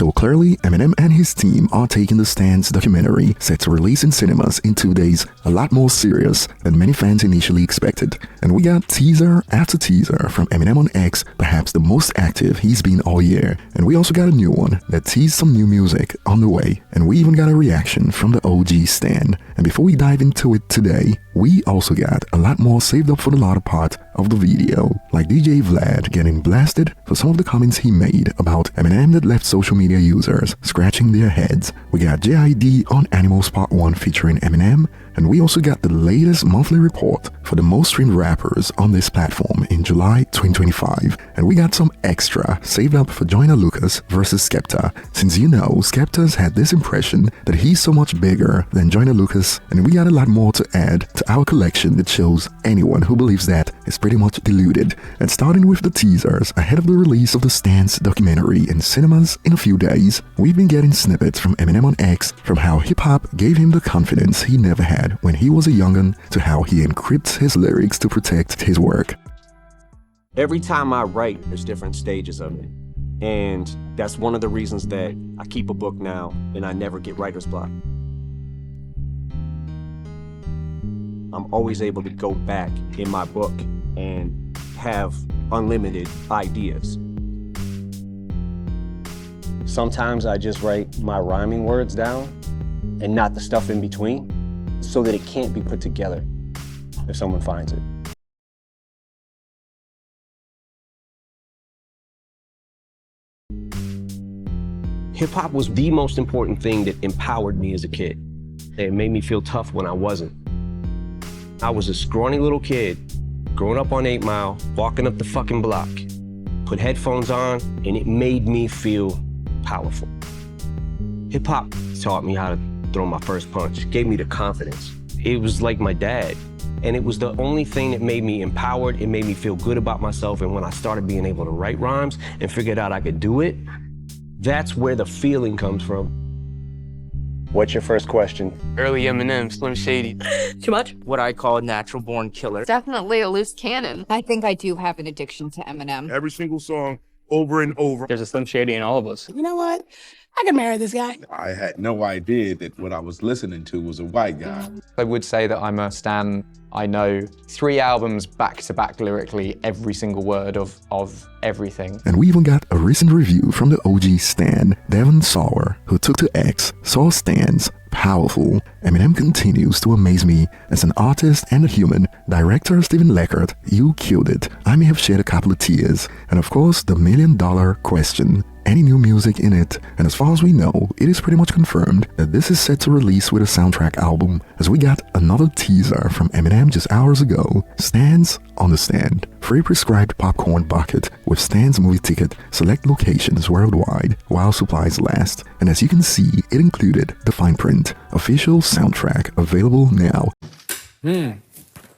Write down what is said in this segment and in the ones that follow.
So clearly, Eminem and his team are taking the Stans documentary, set to release in cinemas in 2 days, a lot more serious than many fans initially expected. And we got teaser after teaser from Eminem on X, perhaps the most active he's been all year. And we also got a new one that teased some new music on the way. And we even got a reaction from the OG Stan. And before we dive into it today, we also got a lot more saved up for the latter part of the video, like DJ Vlad getting blasted for some of the comments he made about Eminem that left social media users scratching their heads. We got JID on Animals Part 1 featuring Eminem, and we also got the latest monthly report for the most streamed rappers on this platform in July 2025. And we got some extra saved up for Joyner versus Skepta, since you know Skepta's had this impression that he's so much bigger than Joyner, and we got a lot more to add to our collection that shows anyone who believes that is pretty much deluded. And starting with the teasers ahead of the release of the Stans documentary in cinemas in a few days, we've been getting snippets from Eminem on X from how hip-hop gave him the confidence he never had when he was a young'un to how he encrypts his lyrics to protect his work. Every time I write, there's different stages of it. And that's one of the reasons that I keep a book now and I never get writer's block. I'm always able to go back in my book and have unlimited ideas. Sometimes I just write my rhyming words down and not the stuff in between, so that it can't be put together if someone finds it. Hip-hop was the most important thing that empowered me as a kid. It made me feel tough when I wasn't. I was a scrawny little kid, growing up on 8 Mile, walking up the fucking block, put headphones on, and it made me feel powerful. Hip-hop taught me how to throw my first punch, gave me the confidence. It was like my dad, and it was the only thing that made me empowered. It made me feel good about myself, and when I started being able to write rhymes and figured out I could do it, that's where the feeling comes from. What's your first question? Early Eminem, Slim Shady. Too much? What I call a natural born killer. Definitely a loose cannon. I think I do have an addiction to Eminem. Every single song, over and over. There's a Slim Shady in all of us. You know what? I can marry this guy. I had no idea that what I was listening to was a white guy. I would say that I'm a stan. I know 3 albums back to back lyrically, every single word of everything. And we even got a recent review from the OG Stan, Devon Sauer, who took to X, saw Stan's powerful. Eminem continues to amaze me as an artist and a human. Director Steven Leckert, you killed it. I may have shed a couple of tears. And of course, the $1 million question. Any new music in it? And as far as we know, it is pretty much confirmed that this is set to release with a soundtrack album, as we got another teaser from Eminem just hours ago. Stans on the Stand. Free prescribed popcorn bucket with Stans movie ticket, select locations worldwide while supplies last. And as you can see, it included the fine print, official soundtrack available now. And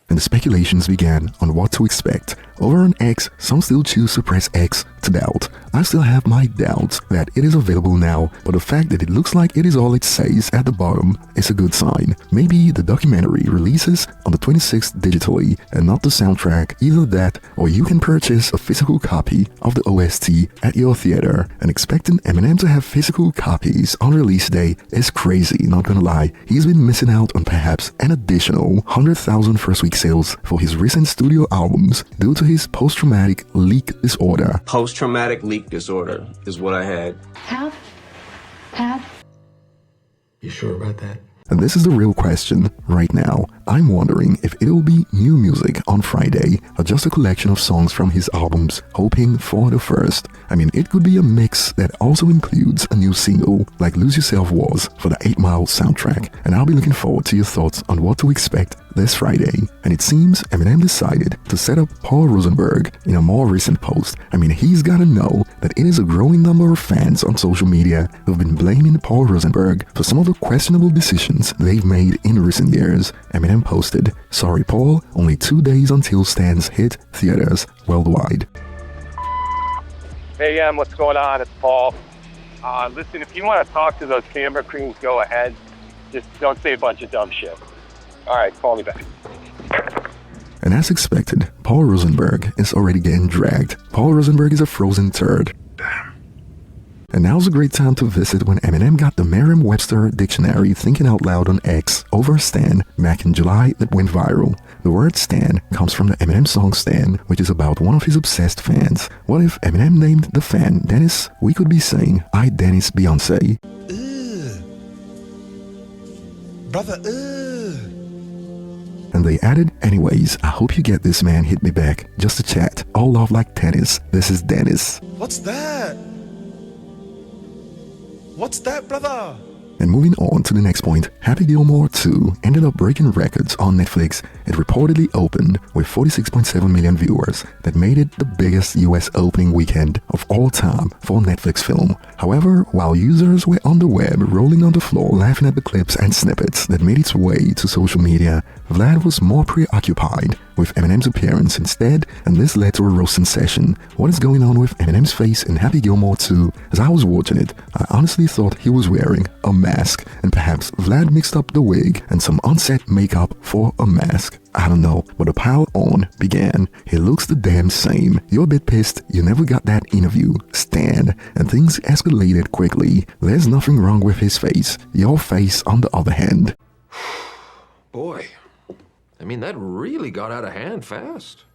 the speculations began on what to expect. Over on X, some still choose to press X to doubt. I still have my doubts that it is available now, but the fact that it looks like it is all it says at the bottom is a good sign. Maybe the documentary releases on the 26th digitally and not the soundtrack, either that or you can purchase a physical copy of the OST at your theater. And expecting Eminem to have physical copies on release day is crazy, not gonna lie. He's been missing out on perhaps an additional 100,000 first week sales for his recent studio albums due to his post-traumatic leak disorder. Post-traumatic leak disorder is what I had. Have? You sure about that? And this is the real question right now. I'm wondering if it'll be new music on Friday or just a collection of songs from his albums, hoping for the first. I mean, it could be a mix that also includes a new single, like Lose Yourself was for the 8 Mile soundtrack. And I'll be looking forward to your thoughts on what to expect this Friday. And it seems Eminem decided to set up Paul Rosenberg in a more recent post. I mean, he's gotta know that it is a growing number of fans on social media who've been blaming Paul Rosenberg for some of the questionable decisions they've made in recent years. Eminem posted, "Sorry Paul, only 2 days until Stans hit theaters worldwide." Hey, what's going on? It's Paul. Listen, if you want to talk to those camera crews, go ahead. Just don't say a bunch of dumb shit. All right, call me back. And as expected, Paul Rosenberg is already getting dragged. Paul Rosenberg is a frozen turd. And now's a great time to visit when Eminem got the Merriam-Webster dictionary thinking out loud on X over Stan back in July that went viral. The word Stan comes from the Eminem song Stan, which is about one of his obsessed fans. What if Eminem named the fan Dennis? We could be saying, I Dennis Beyonce. Brother, And they added, anyways, I hope you get this, man, hit me back. Just a chat. All love like tennis. This is Dennis. What's that? What's that, brother? And moving on to the next point, Happy Gilmore 2 ended up breaking records on Netflix. It reportedly opened with 46.7 million viewers. That made it the biggest US opening weekend of all time for a Netflix film. However, while users were on the web rolling on the floor laughing at the clips and snippets that made its way to social media, Vlad was more preoccupied with Eminem's appearance instead, and this led to a roasting session. What is going on with Eminem's face in Happy Gilmore 2? As I was watching it, I honestly thought he was wearing a mask, and perhaps Vlad mixed up the wig and some on-set makeup for a mask. I don't know, but the pile on began. He looks the damn same. You're a bit pissed you never got that interview, Stan, and things escalated quickly. There's nothing wrong with his face. Your face, on the other hand. Boy, I mean, that really got out of hand fast.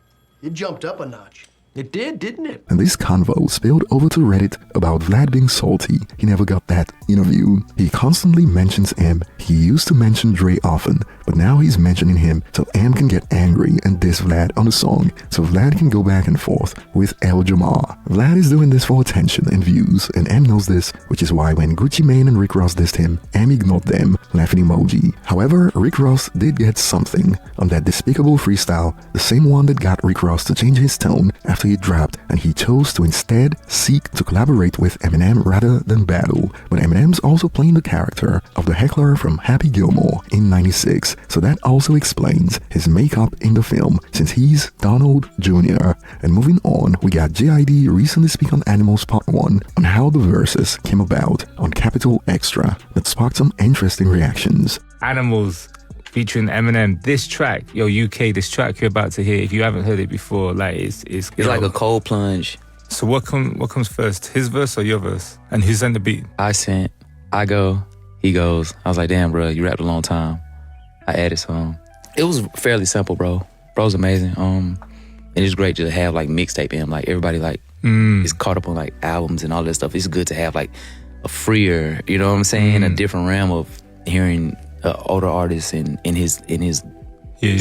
It jumped up a notch. It did, didn't it? And this convo spilled over to Reddit about Vlad being salty. He never got that interview. He constantly mentions M. He used to mention Dre often, but now he's mentioning him so M can get angry and diss Vlad on the song, so Vlad can go back and forth with El Jamar. Vlad is doing this for attention and views, and M knows this, which is why when Gucci Mane and Rick Ross dissed him, M ignored them, laughing emoji. However, Rick Ross did get something on that despicable freestyle, the same one that got Rick Ross to change his tone after he dropped, and he chose to instead seek to collaborate with Eminem rather than battle. But Eminem's also playing the character of the heckler from Happy Gilmore in '96, so that also explains his makeup in the film, since he's Donald Jr. And moving on, we got JID recently speak on Animals Part 1 on how the verses came about on Capital Extra that sparked some interesting reactions. Animals featuring Eminem. This track, yo, UK, this track you're about to hear, if you haven't heard it before, like it's like a cold plunge. So what comes first, his verse or your verse? And who sent the beat? I go, he goes. I was like, damn, bro, you rapped a long time. I added some. It was fairly simple, bro. Bro's amazing. And it's great to have like mixtape him. Like everybody like is caught up on like albums and all that stuff. It's good to have like a freer, you know what I'm saying, a different realm of hearing older artists in his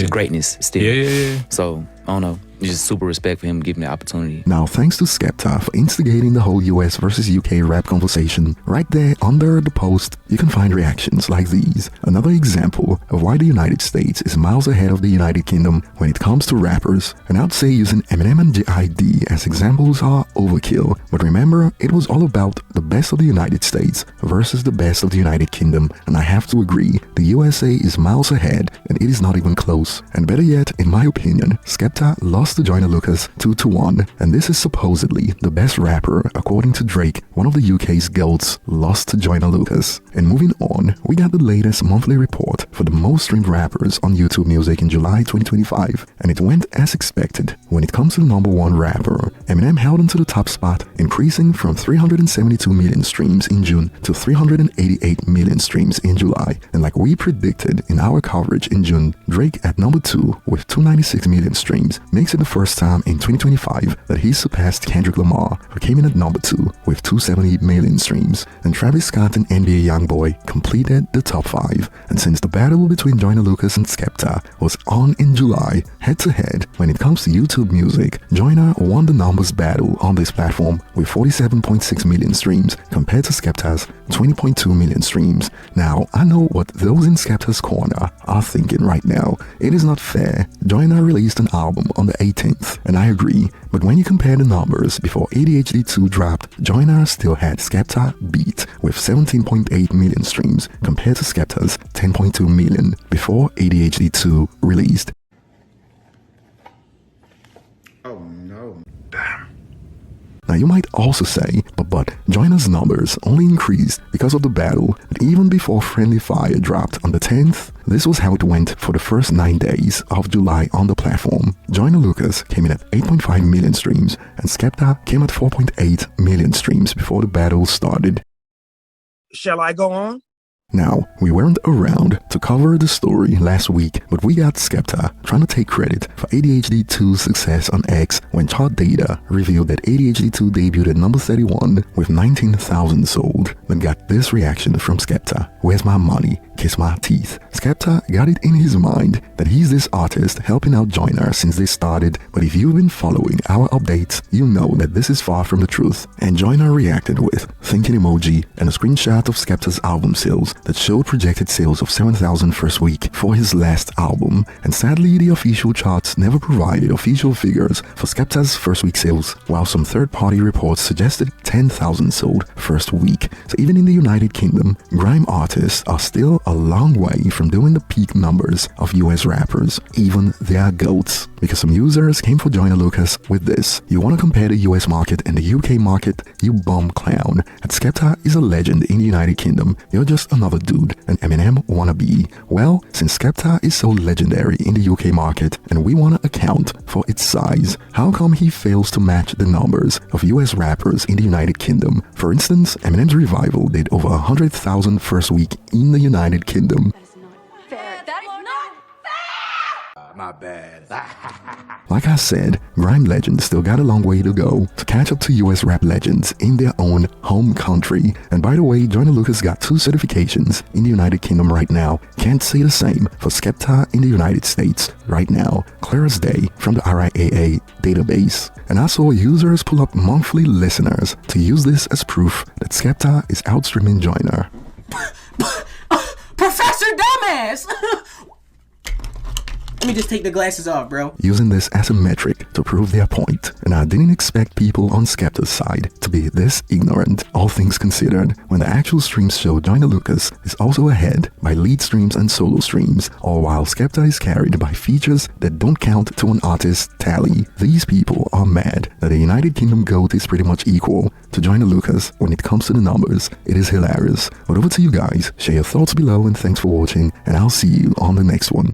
greatness still. Yeah. So I don't know. Just super respect for him giving the opportunity. Now, thanks to Skepta for instigating the whole US versus UK rap conversation. Right there under the post, you can find reactions like these. Another example of why the United States is miles ahead of the United Kingdom when it comes to rappers. And I'd say using Eminem and JID as examples are overkill. But remember, it was all about the best of the United States versus the best of the United Kingdom. And I have to agree, the USA is miles ahead and it is not even close. And better yet, in my opinion, Skepta lost to Joyner Lucas 2-1, and this is supposedly the best rapper according to Drake. One of the UK's GOATs lost to Joyner Lucas. And moving on, we got the latest monthly report for the most streamed rappers on YouTube Music in July 2025, and it went as expected. When it comes to the #1 rapper, Eminem held onto the top spot, increasing from 372 million streams in June to 388 million streams in July. And like we predicted in our coverage in June, Drake at #2 with 296 million streams makes it the first time in 2025 that he surpassed Kendrick Lamar, who came in at #2 with 270 million streams, and Travis Scott and NBA YoungBoy completed the top 5. And since the battle between Joyner Lucas and Skepta was on in July, head-to-head, when it comes to YouTube Music, Joyner won the numbers battle on this platform with 47.6 million streams compared to Skepta's 20.2 million streams. Now, I know what those in Skepta's corner are thinking right now. It is not fair. Joyner released an album on the 18th, and I agree, but when you compare the numbers before ADHD 2 dropped, Joyner still had Skepta beat with 17.8 million streams compared to Skepta's 10.2 million before ADHD 2 released. Oh no. Damn. Now you might also say, but Joyner's numbers only increased because of the battle, but even before Friendly Fire dropped on the 10th, this was how it went for the first 9 days of July on the platform. Joyner Lucas came in at 8.5 million streams, and Skepta came at 4.8 million streams before the battle started. Shall I go on? Now, we weren't around to cover the story last week, but we got Skepta trying to take credit for ADHD 2's success on X when chart data revealed that ADHD 2 debuted at number 31 with 19,000 sold, but got this reaction from Skepta: "Where's my money? Kiss my teeth." Skepta got it in his mind that he's this artist helping out Joyner since they started, but if you've been following our updates, you know that this is far from the truth. And Joyner reacted with thinking emoji and a screenshot of Skepta's album sales that showed projected sales of 7,000 first week for his last album, and sadly the official charts never provided official figures for Skepta's first week sales, while some third-party reports suggested 10,000 sold first week. So even in the United Kingdom, grime artists are still a long way from doing the peak numbers of US rappers, even their GOATs. Because some users came for Joyner Lucas with this: "You want to compare the US market and the UK market? You bum clown. And Skepta is a legend in the United Kingdom. You're just another dude, an Eminem wannabe." Well, since Skepta is so legendary in the UK market and we want to account for its size, how come he fails to match the numbers of US rappers in the United Kingdom? For instance, Eminem's Revival did over 100,000 first week in the United Kingdom. My bad. Like I said, grime legends still got a long way to go to catch up to US rap legends in their own home country. And by the way, Joyner Lucas got 2 certifications in the United Kingdom right now. Can't say the same for Skepta in the United States right now. Clear as day from the RIAA database. And I saw users pull up monthly listeners to use this as proof that Skepta is outstreaming Joyner. Professor Dumbass! Let me just take the glasses off, bro. Using this as a metric to prove their point. And I didn't expect people on Skepta's side to be this ignorant, all things considered, when the actual streams show Joyner Lucas is also ahead by lead streams and solo streams, all while Skepta is carried by features that don't count to an artist's tally. These people are mad that the United Kingdom GOAT is pretty much equal to Joyner Lucas when it comes to the numbers. It is hilarious. But over to you guys, share your thoughts below, and thanks for watching, and I'll see you on the next one.